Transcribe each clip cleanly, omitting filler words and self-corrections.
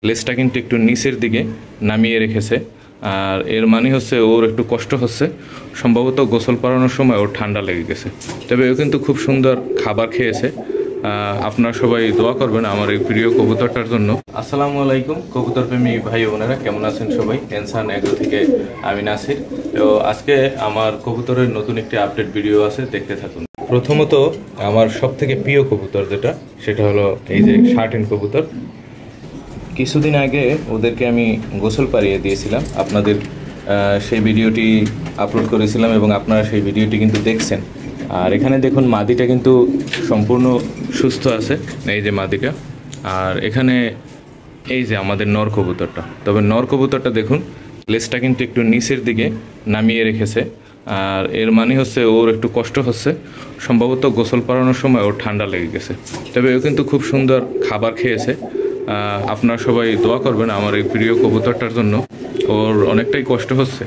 লেজটা কিন্তু একটু নিচের দিকে নামিয়ে রেখেছে। আর এর মানে হচ্ছে ওর একটু কষ্ট হচ্ছে, সম্ভবত গোসল করানোর সময় ওর ঠান্ডা লেগে গেছে। তবে ও কিন্তু খুব সুন্দর খাবার খেয়েছে। আপনারা সবাই দোয়া করবেন আমার এই প্রিয় কবুতরটার জন্য। আসসালামু আলাইকুম কবুতর প্রেমী ভাই বোনেরা, কেমন আছেন সবাই? এনসান এগ্রো থেকে আমি নাসির। তো আজকে আমার কবুতরের নতুন একটি আপডেট ভিডিও আছে, দেখতে থাকুন। প্রথমত আমার সব থেকে প্রিয় কবুতর যেটা, সেটা হলো এই যে শার্টিন কবুতর। কিছুদিন আগে ওদেরকে আমি গোসল পাড়িয়ে দিয়েছিলাম, আপনাদের সেই ভিডিওটি আপলোড করেছিলাম এবং আপনারা সেই ভিডিওটি কিন্তু দেখছেন। আর এখানে দেখুন মাদিটা কিন্তু সম্পূর্ণ সুস্থ আছে, এই যে মাদিটা। আর এখানে এই যে আমাদের নর কবুতরটা, তবে নর কবুতরটা দেখুন লেজটা কিন্তু একটু নিচের দিকে নামিয়ে রেখেছে। আর এর মানে হচ্ছে ওর একটু কষ্ট হচ্ছে, সম্ভবত গোসল করানোর সময় ওর ঠান্ডা লেগে গেছে। তবে ও কিন্তু খুব সুন্দর খাবার খেয়েছে। আপনারা সবাই দোয়া করবেন আমার এই প্রিয় কবুতরটার জন্য। ওর অনেকটাই কষ্ট হচ্ছে,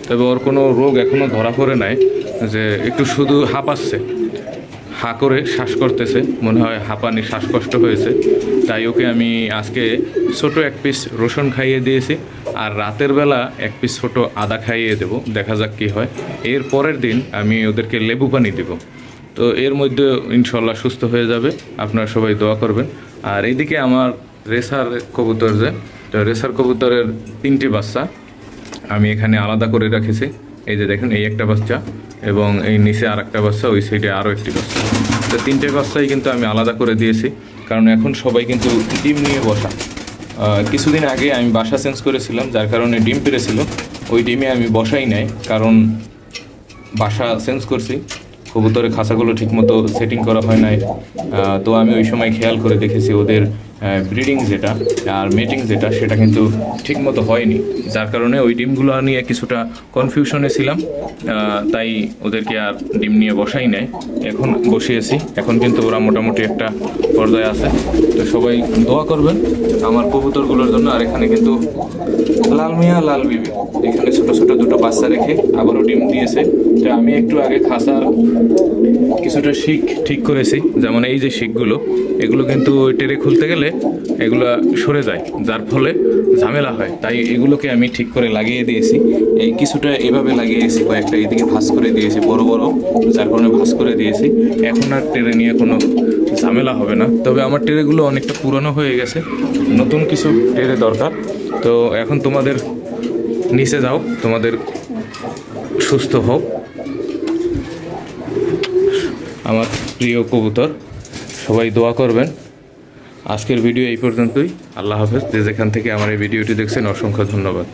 তবে ওর কোনো রোগ এখনও ধরা পড়ে নাই, যে একটু শুধু হাঁপাচ্ছে, হা করে শ্বাস করতেছে, মনে হয় হাঁপানি শ্বাসকষ্ট হয়েছে। তাই ওকে আমি আজকে ছোট এক পিস রসুন খাইয়ে দিয়েছি, আর রাতের বেলা এক পিস ছোট আদা খাইয়ে দেবো, দেখা যাক কী হয়। এর পরের দিন আমি ওদেরকে লেবু পানি দেবো। তো এর মধ্যে ইনশাল্লাহ সুস্থ হয়ে যাবে, আপনারা সবাই দোয়া করবেন। আর এইদিকে আমার রেসার কবুতর, যে তো রেসার কবুতরের 3টি বাচ্চা আমি এখানে আলাদা করে রেখেছি। এই যে দেখেন, এই একটা বাচ্চা এবং এই নিচে আর একটা বাচ্চা, ওই সাইডে আরও একটি বাচ্চা। তো 3টে বাচ্চাই কিন্তু আমি আলাদা করে দিয়েছি, কারণ এখন সবাই কিন্তু ডিম নিয়ে বসা। কিছুদিন আগে আমি বাসা চেঞ্জ করেছিলাম, যার কারণে ডিম পেরেছিল। ওই ডিমে আমি বসাই নাই, কারণ বাসা চেঞ্জ করছি, কবুতরের খাঁচাগুলো ঠিকমতো সেটিং করা হয় নাই। তো আমি ওই সময় খেয়াল করে দেখেছি ওদের ব্রিডিং যেটা আর মেটিং যেটা, সেটা কিন্তু ঠিকমতো হয়নি, যার কারণে ওই ডিমগুলো নিয়ে কিছুটা কনফিউশনে ছিলাম। তাই ওদেরকে আর ডিম নিয়ে বসাই নাই, এখন বসিয়েছি। এখন কিন্তু ওরা মোটামুটি একটা পর্যায়ে আছে। তো সবাই দোয়া করবেন আমার কবুতরগুলোর জন্য। আর এখানে কিন্তু লাল মিয়া লাল বিবি এখানে ছোট ছোট দুটো বাচ্চা রেখে আবারও ডিম দিয়েছে। তো আমি একটু আগে খাঁচার কিছুটা শিক ঠিক করেছি, যেমন এই যে শিকগুলো, এগুলো কিন্তু টেরে খুলতে গেলে এগুলো সরে যায়, যার ফলে ঝামেলা হয়। তাই এগুলোকে আমি ঠিক করে লাগিয়ে দিয়েছি। এই কিছুটা এভাবে লাগিয়েছি, কয়েকটা এদিকে ভাঁজ করে দিয়েছি বড় বড়, যার কারণে ভাঁজ করে দিয়েছি। এখন আর টেরে নিয়ে কোনো ঝামেলা হবে না। তবে আমার টেরেগুলো অনেকটা পুরনো হয়ে গেছে, নতুন কিছু টেরে দরকার। তো এখন তোমাদের নিচে যাও, তোমাদের সুস্থ হোক আমার প্রিয় কবুতর, সবাই দোয়া করবেন। আজকের ভিডিও এই পর্যন্তই। আল্লাহ হাফেজ। যে যেখান থেকে আমার এই ভিডিওটি দেখছেন অসংখ্য ধন্যবাদ।